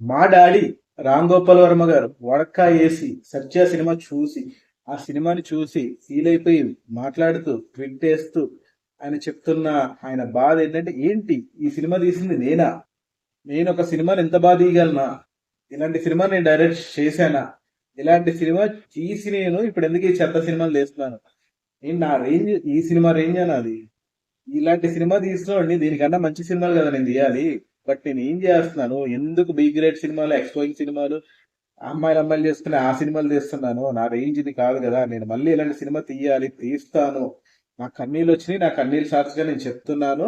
మా డాడీ రామ్ గోపాల్ వర్మ గారు వడక్కా వేసి సత్య సినిమా చూసి ఆ సినిమాని చూసి ఫీల్ అయిపోయి మాట్లాడుతూ ట్వీట్ చేస్తూ ఆయన చెప్తున్న ఆయన బాధ ఏంటంటే ఏంటి ఈ సినిమా తీసింది నేనా, నేను ఒక సినిమాని ఎంత బాగా తీయగలనా, ఇలాంటి సినిమా నేను డైరెక్ట్ చేశానా, ఇలాంటి సినిమా తీసి నేను ఇప్పుడు ఎందుకు ఈ చెత్త సినిమాలు తీస్తున్నాను, నేను నా రేంజ్ ఈ సినిమా రేంజ్ అని అది ఇలాంటి సినిమా తీసుకోండి, దీనికన్నా మంచి సినిమాలు కదా నేను తీయాలి. బట్ నేను ఏం చేస్తున్నాను, ఎందుకు బి గ్రేడ్ సినిమాలు ఎక్స్పోయింగ్ సినిమాలు అమ్మాయిలు అమ్మాయిలు చేస్తున్న ఆ సినిమాలు తీస్తున్నాను, నా రేంజ్ ఇది కాదు కదా, నేను మళ్ళీ ఇలాంటి సినిమా తీయాలి, తీస్తాను. నా కన్నీళ్ళు వచ్చినాయి, నా కన్నీళ్ళు సాక్షిగా నేను చెప్తున్నాను,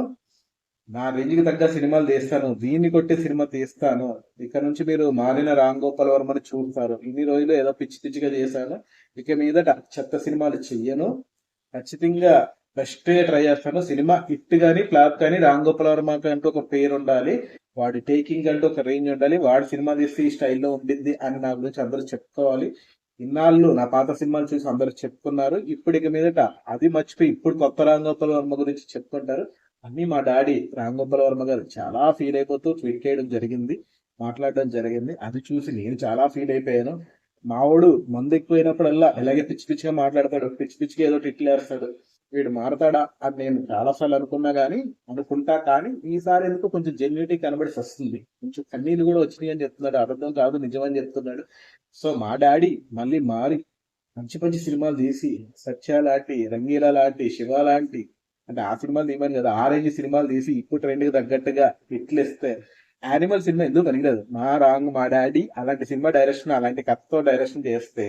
నా రేంజ్కి తగ్గ సినిమాలు తీస్తాను, దీన్ని కొట్టే సినిమా తీస్తాను. ఇక నుంచి మీరు మారిన రామ్ గోపాల్ వర్మని చూస్తారు. ఇన్ని రోజులు ఏదో పిచ్చి పిచ్చిగా చేశాను, ఇక మీదట చెత్త సినిమాలు చెయ్యను, ఖచ్చితంగా బెస్ట్ ట్రై చేస్తాను. సినిమా హిట్ కానీ ఫ్లాప్ కానీ రామ్ గోపాల్ వర్మకి అంటూ ఒక పేరు ఉండాలి, వాడి టేకింగ్ అంటూ ఒక రేంజ్ ఉండాలి, వాడి సినిమా తీస్తే ఈ స్టైల్లో ఉండిద్ది అని నా గురించి అందరూ చెప్పుకోవాలి. ఇన్నాళ్ళు నా పాత సినిమాలు చూసి అందరూ చెప్పుకున్నారు, ఇప్పుడు ఇక మీదట అది మర్చిపోయి ఇప్పుడు కొత్త రామ్ గోపాల్ వర్మ గురించి చెప్పుకుంటారు. అన్ని మా డాడీ రామ్ గోపాల్ వర్మ గారు చాలా ఫీల్ అయిపోతూ ట్వీట్ చేయడం జరిగింది, మాట్లాడడం జరిగింది. అది చూసి నేను చాలా ఫీల్ అయిపోయాను. మావాడు మందు ఎక్కువైనప్పుడల్లా ఇలాగే పిచ్చి పిచ్చిగా మాట్లాడతాడు, పిచ్చి పిచ్చిగా ఏదో టిట్లు వేస్తాడు, వీడు మారతాడా అని నేను చాలాసార్లు అనుకున్నా అనుకుంటా కానీ ఈసారి ఎందుకు కొంచెం జెన్యూనిటీ కనబడి వస్తుంది, కొంచెం కన్నీళ్ళు కూడా వచ్చినాయి అని చెప్తున్నాడు, అబద్ధం కాదు నిజమని చెప్తున్నాడు. సో మా డాడీ మళ్ళీ మారి మంచి మంచి సినిమాలు తీసి సత్య లాంటి, రంగీలా లాంటి, శివ లాంటి, అంటే ఆ సినిమాలు తీయమని కదా, ఆ రేంజ్ సినిమాలు తీసి ఇప్పుడు ట్రెండ్కి తగ్గట్టుగా హిట్లు ఇస్తే యానిమల్ సినిమా ఎందుకు పనికిరాదు. మా డాడీ అలాంటి సినిమా డైరెక్షన్, అలాంటి కథతో డైరెక్షన్ చేస్తే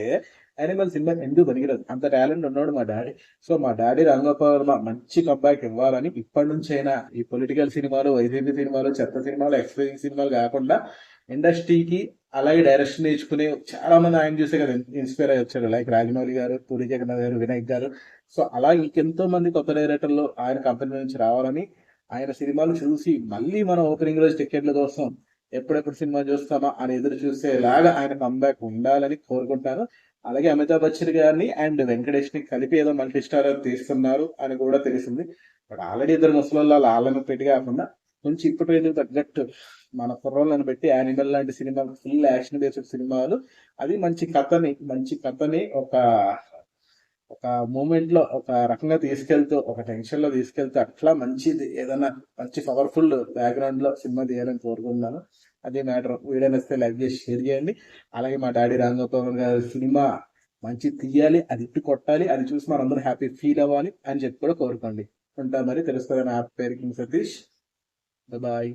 యానిమల్ సినిమా ఎందుకు పనికిరాదు. అంత టాలెంట్ ఉన్నాడు మా డాడీ. సో మా డాడీ రంగోపాల్ మంచి కంబ్యాక్ ఇవ్వాలని ఇప్పటి నుంచైనా ఈ పొలిటికల్ సినిమాలు, వైసీపీ సినిమాలు, చెత్త సినిమాలు, ఎక్స్పీరియన్స్ సినిమాలు కాకుండా ఇండస్ట్రీకి అలాగే డైరెక్షన్ నేర్చుకునే చాలా మంది ఆయన చూసే కదా ఇన్స్పైర్ అయ్యి వచ్చారు, లైక్ రాజమౌళి గారు, పూరి జగన్నాథ్ గారు, వినాయక్ గారు. సో అలా ఇంకెంతో మంది కొత్త డైరెక్టర్లు ఆయన కంపెనీ నుంచి రావాలని, ఆయన సినిమాలు చూసి మళ్ళీ మనం ఓపెనింగ్ రోజు టికెట్ల కోసం ఎప్పుడెప్పుడు సినిమా చూస్తామా అని ఎదురు చూసేలాగా ఆయన కంబ్యాక్ ఉండాలని కోరుకుంటాను. అలాగే అమితాబ్ బచ్చన్ గారిని అండ్ వెంకటేష్ ని కలిపి ఏదో మల్టీ స్టార్ తీస్తున్నారు అని కూడా తెలిసింది. బట్ ఆల్రెడీ ఇద్దరు ముసలి వాళ్ళని పెట్టి కాకుండా కొంచెం ఇప్పుడు తగ్గట్టు మన కుర్రోళ్ళని పెట్టి యానిమల్ లాంటి సినిమాలు, ఫుల్ యాక్షన్ బేస్డ్ సినిమాలు, అది మంచి కథని ఒక ఒక మూమెంట్ లో ఒక రకంగా తీసుకెళ్తూ, ఒక టెన్షన్ లో తీసుకెళ్తూ, అట్లా మంచిది ఏదైనా మంచి పవర్ఫుల్ బ్యాక్గ్రౌండ్ లో సినిమా తీయాలని కోరుకుంటున్నాను. అదే మ్యాటర్. వీడియో నచ్చితే లైక్ చేసి షేర్ చేయండి. అలాగే మా డాడీ రామ్ గోపాల్ గారి సినిమా మంచి తీయాలి, అది ఇట్టు కొట్టాలి, అది చూసి మనందరూ హ్యాపీ ఫీల్ అవ్వాలి అని చెప్పి కూడా కోరుకోండి. ఉంటా మరి. తెలుస్తుంది నా పేరు కింగ్ సతీష్. బాయ్.